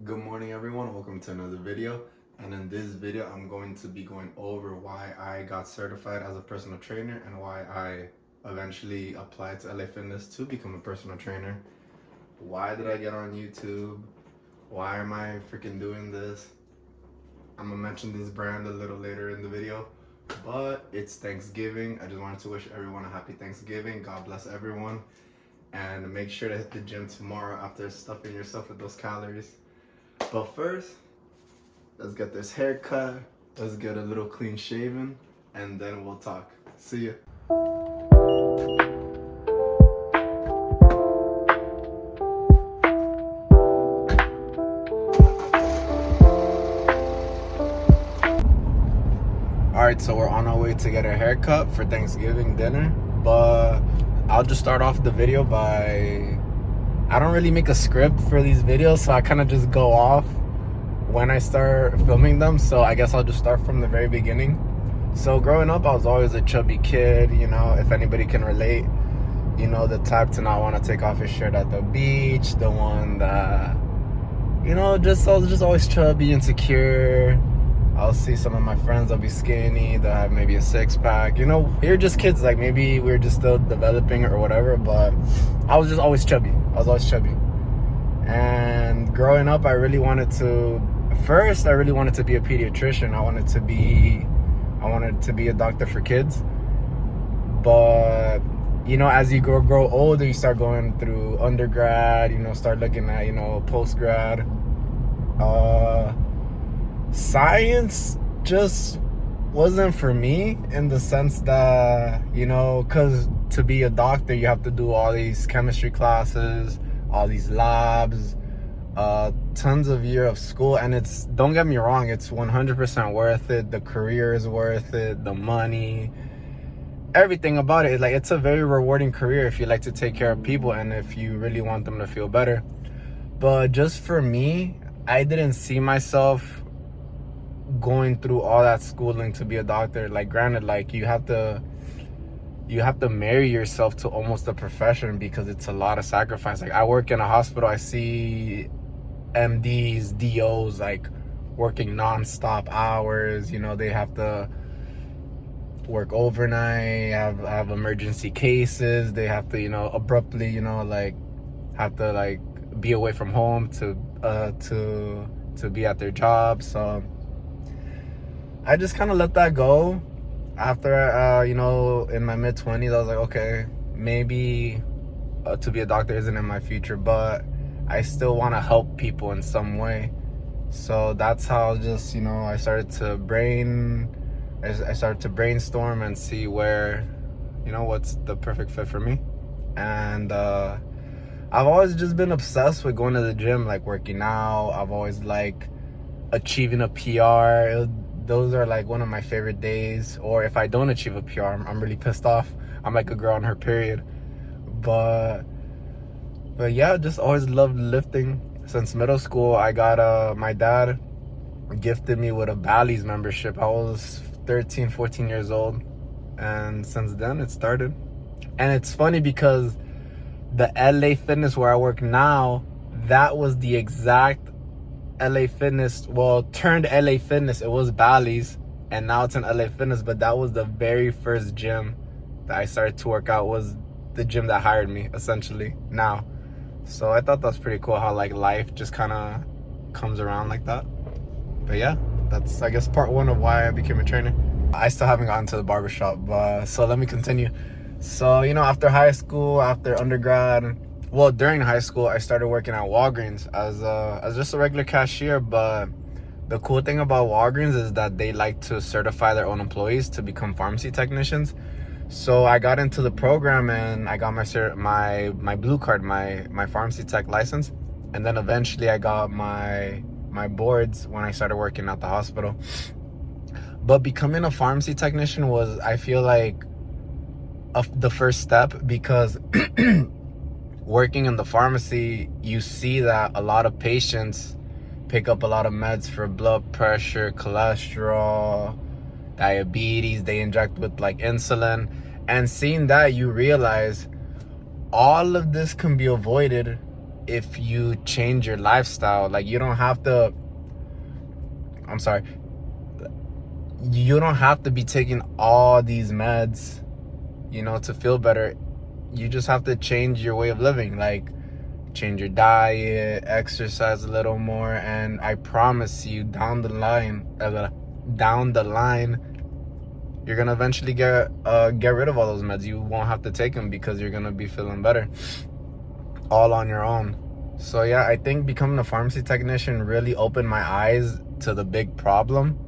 Good morning, everyone. Welcome to another video. And in this video, I'm going to be going over why I got certified as a personal trainer and why I eventually applied to LA Fitness to become a personal trainer. Why did I get on YouTube? Why am I freaking doing this? I'm gonna mention this brand a little later in the video, but it's Thanksgiving. I just wanted to wish everyone a happy Thanksgiving. God bless everyone. And make sure to hit the gym tomorrow after stuffing yourself with those calories. But first, let's get this haircut. Let's get a little clean shaven, and then we'll talk. See ya. Alright, so we're on our way to get a haircut for Thanksgiving dinner, but I'll just start off the video by, I don't really make a script for these videos, so I kind of just go off when I start filming them. So I guess I'll just start from the very beginning. So growing up, I was always a chubby kid, if anybody can relate, the type to not want to take off his shirt at the beach, the one that, I was just always chubby, insecure. I'll see some of my friends, they'll be skinny, they'll have maybe a six-pack. You're just kids, like maybe we're just still developing or whatever, but I was just always chubby. And growing up, I really wanted to be a pediatrician. I wanted to be a doctor for kids. But, as you grow older, you start going through undergrad, start looking at, post-grad. Science just wasn't for me in the sense that, because to be a doctor, you have to do all these chemistry classes, all these labs, tons of year of school. And don't get me wrong, it's 100% worth it. The career is worth it, the money, everything about it. Like, it's a very rewarding career if you like to take care of people and if you really want them to feel better. But just for me, I didn't see myself going through all that schooling to be a doctor. Like, granted, like you have to marry yourself to almost a profession because it's a lot of sacrifice. Like, I work in a hospital, I see MDs, DOs like working non-stop hours. They have to work overnight, have emergency cases, they have to abruptly have to be away from home to be at their job. So I just kind of let that go. After, in my mid-20s, I was like, okay, maybe to be a doctor isn't in my future, but I still want to help people in some way. So that's how just, I started to brainstorm and see where, what's the perfect fit for me. And I've always just been obsessed with going to the gym, like working out. I've always achieving a PR. Those are one of my favorite days. Or if I don't achieve a PR, I'm really pissed off. I'm like a girl on her period. But yeah, just always loved lifting. Since middle school, I got my dad gifted me with a Bally's membership. I was 13, 14 years old. And since then, it started. And it's funny because the LA Fitness where I work now, that was the exact LA Fitness, turned LA Fitness. It was Bally's and now it's an LA Fitness, but that was the very first gym that I started to work out, was the gym that hired me essentially now. So I thought that's pretty cool how life just kind of comes around like that. But yeah, that's I guess part one of why I became a trainer. I still haven't gotten to the barbershop, but so let me continue. So after high school, after undergrad, during high school, I started working at Walgreens as just a regular cashier. But the cool thing about Walgreens is that they like to certify their own employees to become pharmacy technicians. So I got into the program and I got my blue card, my pharmacy tech license, and then eventually I got my boards when I started working at the hospital. But becoming a pharmacy technician was, I feel like, the first step, because working in the pharmacy, you see that a lot of patients pick up a lot of meds for blood pressure, cholesterol, diabetes. They inject with insulin. And seeing that, you realize all of this can be avoided if you change your lifestyle. Like, you don't have to, I'm sorry, you don't have to be taking all these meds, you know, to feel better. You just have to change your way of living, like change your diet, exercise a little more, and I promise you, down the line, you're gonna eventually get rid of all those meds. You won't have to take them because you're gonna be feeling better, all on your own. So yeah, I think becoming a pharmacy technician really opened my eyes to the big problem.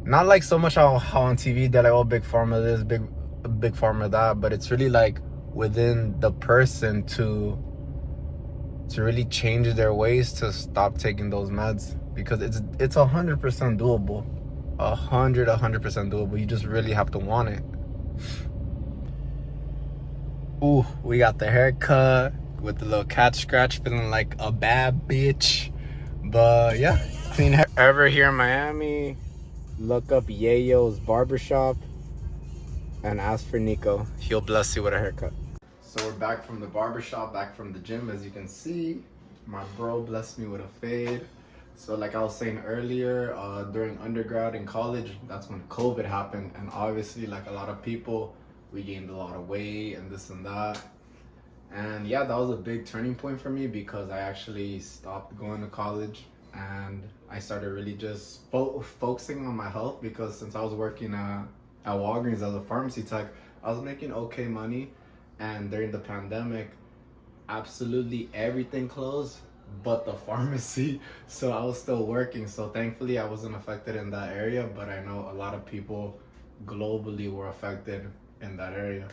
Not like so much how on TV they're like, oh, big pharma this, big pharma that, but it's really like within the person to really change their ways to stop taking those meds, because it's 100% doable. 100% doable. You just really have to want it. Ooh, we got the haircut with the little cat scratch, feeling like a bad bitch. But yeah, clean hair. Ever here in Miami, look up Yayo's Barbershop and ask for Nico. He'll bless you with a haircut. So we're back from the barbershop, back from the gym. As you can see, my bro blessed me with a fade. So like I was saying earlier, during undergrad and college, that's when COVID happened. And obviously, like a lot of people, we gained a lot of weight and this and that. And yeah, that was a big turning point for me, because I actually stopped going to college and I started really just focusing on my health, because since I was working at Walgreens as a pharmacy tech, I was making okay money. And during the pandemic, absolutely everything closed but the pharmacy. So I was still working. So thankfully I wasn't affected in that area, but I know a lot of people globally were affected in that area.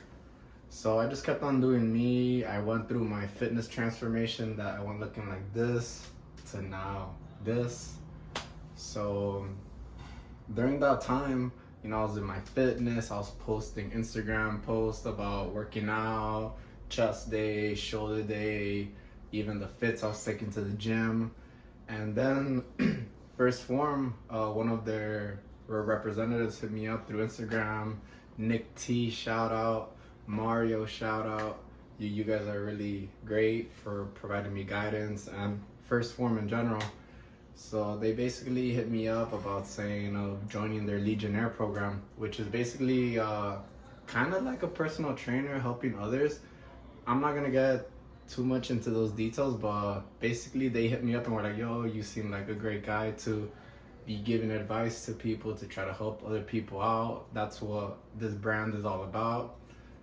So I just kept on doing me. I went through my fitness transformation, that I went looking like this to now this. So during that time, you know, I was in my fitness. I was posting Instagram posts about working out, chest day, shoulder day, even the fits I was taking to the gym. And then First Form, one of their representatives hit me up through Instagram. Nick T, shout out. Mario, shout out. You guys are really great for providing me guidance, and First Form in general. So they basically hit me up about saying joining their Legionnaire program, which is basically kind of like a personal trainer helping others. I'm not gonna get too much into those details, but basically they hit me up and were like, yo, you seem like a great guy to be giving advice to people, to try to help other people out. That's what this brand is all about.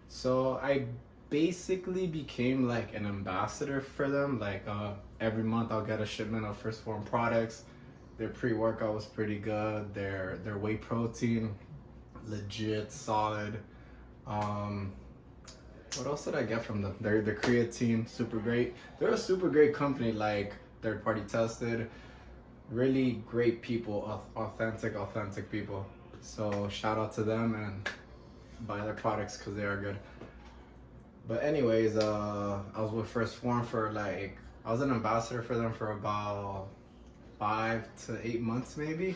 So I basically became like an ambassador for them. Like every month I'll get a shipment of First Form products. Their pre-workout was pretty good. Their whey protein, legit solid. What else did I get from them? Their creatine, super great. They're a super great company, like third party tested. Really great people, authentic people. So shout out to them and buy their products because they are good. But anyways, I was with First Form for like, I was an ambassador for them for about 5 to 8 months maybe.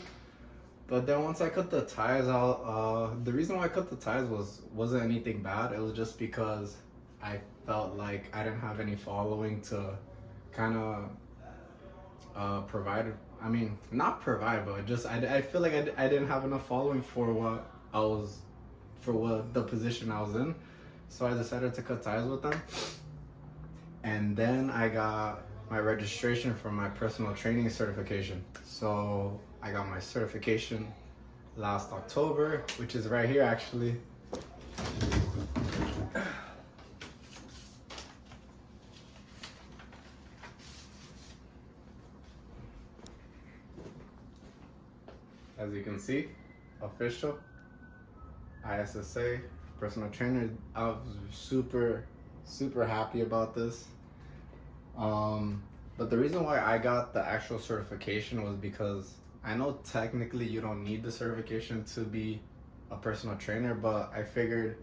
But then once I cut the ties out, the reason why I cut the ties wasn't anything bad. It was just because I felt like I didn't have any following to kind of provide. I mean, not provide, but just I feel like I didn't have enough following for what the position I was in. So I decided to cut ties with them. And then I got my registration for my personal training certification. So I got my certification last October, which is right here actually. As you can see, official ISSA personal trainer. I was super happy about this. But the reason why I got the actual certification was because I know technically you don't need the certification to be a personal trainer, but I figured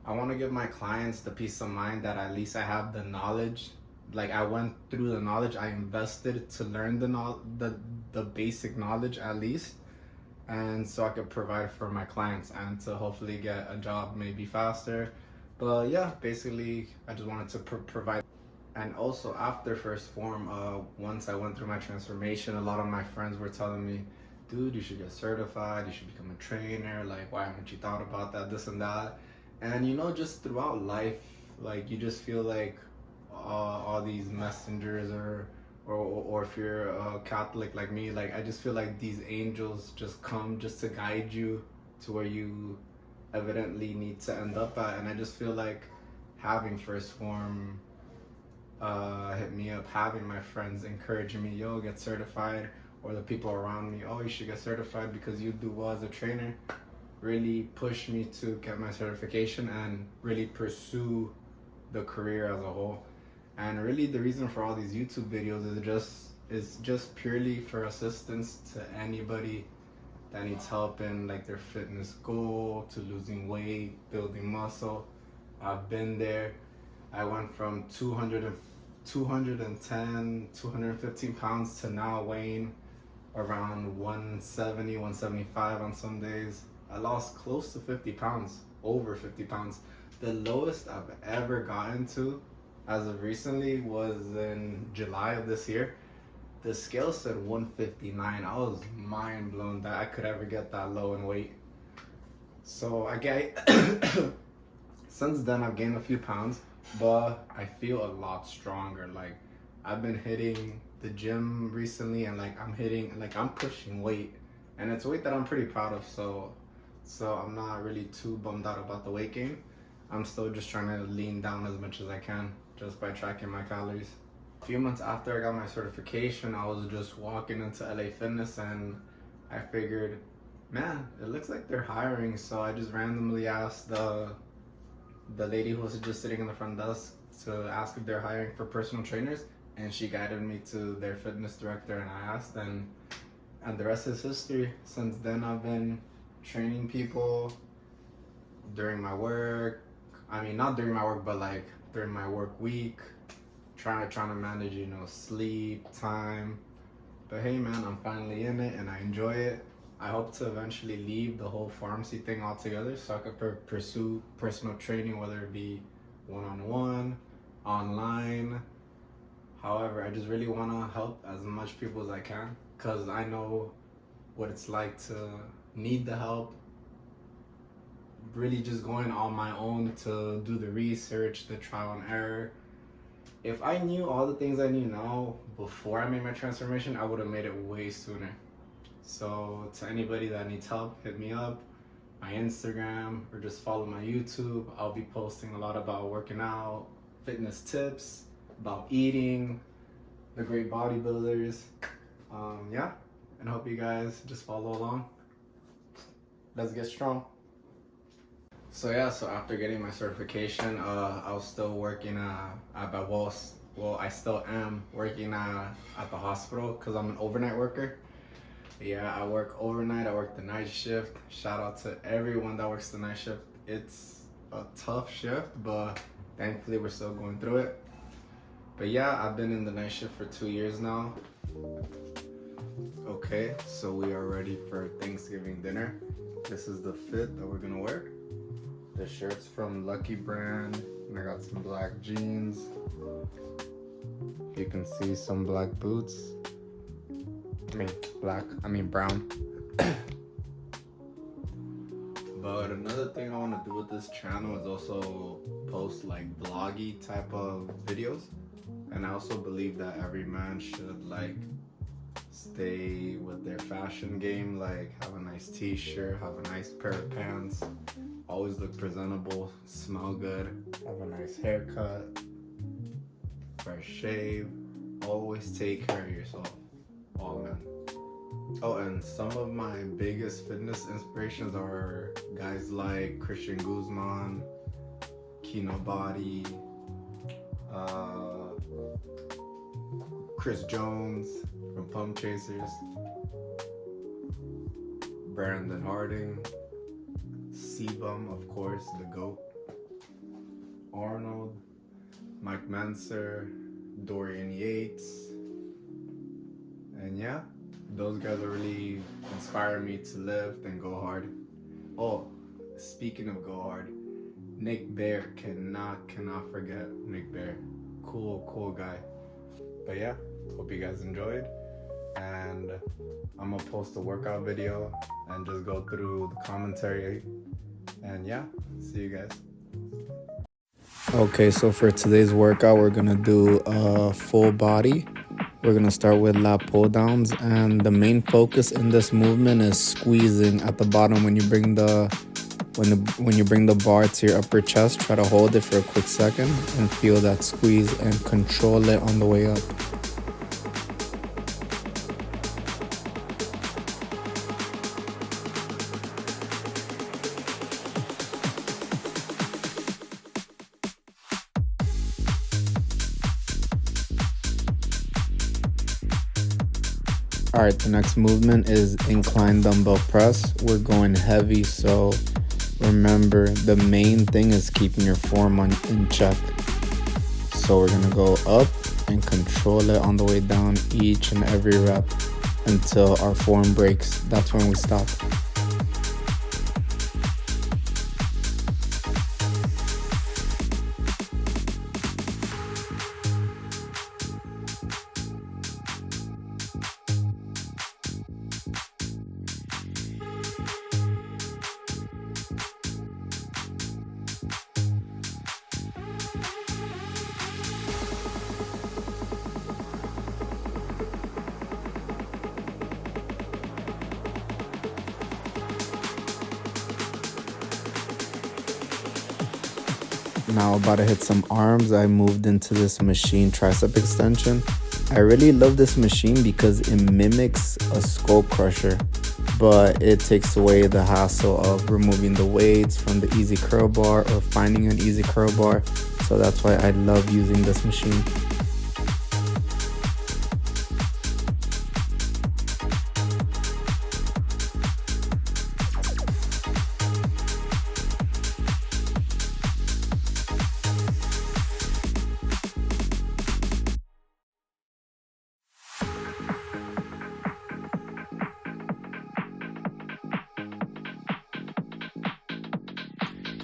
I want to give my clients the peace of mind that at least I have the knowledge. Like I went through the knowledge, I invested to learn the basic knowledge at least, and so I could provide for my clients and to hopefully get a job maybe faster. But yeah, basically I just wanted to provide. And also after first form, once I went through my transformation, a lot of my friends were telling me, dude, you should get certified, you should become a trainer, like why haven't you thought about that, this and that. And you know, just throughout life, like you just feel like all these messengers or if you're a Catholic like me, like I just feel like these angels just come just to guide you to where you evidently need to end up at. And I just feel like having first form hit me up, having my friends encouraging me, yo, get certified, or the people around me, oh, you should get certified because you do well as a trainer, really pushed me to get my certification and really pursue the career as a whole. And really the reason for all these YouTube videos is just purely for assistance to anybody that needs help in like their fitness goal, to losing weight, building muscle. I've been there. I went from 215 pounds to now weighing around 170, 175 on some days. I lost close to 50 pounds, over 50 pounds. The lowest I've ever gotten to as of recently was in July of this year. The scale said 159. I was mind blown that I could ever get that low in weight. So I get since then I've gained a few pounds, but I feel a lot stronger. Like I've been hitting the gym recently and like I'm pushing weight, and it's weight that I'm pretty proud of. So I'm not really too bummed out about the weight gain. I'm still just trying to lean down as much as I can just by tracking my calories. A few months after I got my certification, I was just walking into LA Fitness and I figured, man, it looks like they're hiring. So I just randomly asked the lady who was just sitting in the front desk to ask if they're hiring for personal trainers, and she guided me to their fitness director, and I asked, and the rest is history. Since then I've been training people during my work. I mean, not during my work, but like during my work week, trying to manage, you know, sleep, time. But hey man, I'm finally in it and I enjoy it. I hope to eventually leave the whole pharmacy thing altogether so I could pursue personal training, whether it be one-on-one, online. However, I just really want to help as much people as I can, because I know what it's like to need the help. Really just going on my own to do the research, the trial and error. If I knew all the things I knew now before I made my transformation, I would have made it way sooner. So to anybody that needs help, hit me up, my Instagram, or just follow my YouTube. I'll be posting a lot about working out, fitness tips, about eating, the great bodybuilders. Yeah, and hope you guys just follow along. Let's get strong. So yeah, so after getting my certification, I was still working I still am working at the hospital because I'm an overnight worker. Yeah, I work overnight, I work the night shift. Shout out to everyone that works the night shift. It's a tough shift, but thankfully we're still going through it. But yeah, I've been in the night shift for 2 years now. Okay, so we are ready for Thanksgiving dinner. This is the fit that we're gonna wear. The shirt's from Lucky Brand, and I got some black jeans. You can see some black boots. Brown. But another thing I want to do with this channel is also post like vloggy type of videos. And I also believe that every man should like stay with their fashion game, like have a nice t-shirt, have a nice pair of pants, always look presentable, smell good, have a nice haircut, fresh shave, always take care of yourself, all men. Oh, and some of my biggest fitness inspirations are guys like Christian Guzman, Kino Body, Chris Jones from Pump Chasers, Brandon Harding, Sebum, of course, the GOAT, Arnold, Mike Manser, Dorian Yates, and yeah, those guys are really inspiring me to lift and go hard. Oh, speaking of go hard, Nick Bare, cannot forget Nick Bare. cool guy. But yeah, hope you guys enjoyed, and I'm gonna post a workout video and just go through the commentary, and yeah, see you guys. Okay, so for today's workout, we're gonna do a full body. We're gonna start with lat pull downs, and the main focus in this movement is squeezing at the bottom. When you bring the bar to your upper chest, try to hold it for a quick second and feel that squeeze and control it on the way up. All right, the next movement is incline dumbbell press. We're going heavy, so remember the main thing is keeping your form in check. So we're gonna go up and control it on the way down each and every rep until our form breaks. That's when we stop. Now about to hit some arms. I moved into this machine tricep extension. I really love this machine because it mimics a skull crusher, but it takes away the hassle of removing the weights from the easy curl bar or finding an easy curl bar. So that's why I love using this machine.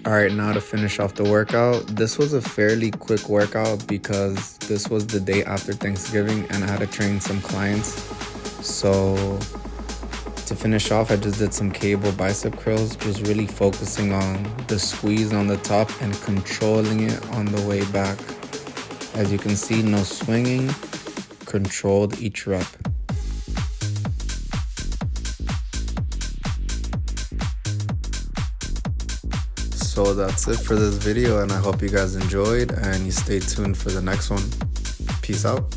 All right, now to finish off the workout. This was a fairly quick workout because this was the day after Thanksgiving and I had to train some clients. So to finish off, I just did some cable bicep curls, just really focusing on the squeeze on the top and controlling it on the way back. As you can see, no swinging, controlled each rep. So that's it for this video, and I hope you guys enjoyed and you stay tuned for the next one. Peace out.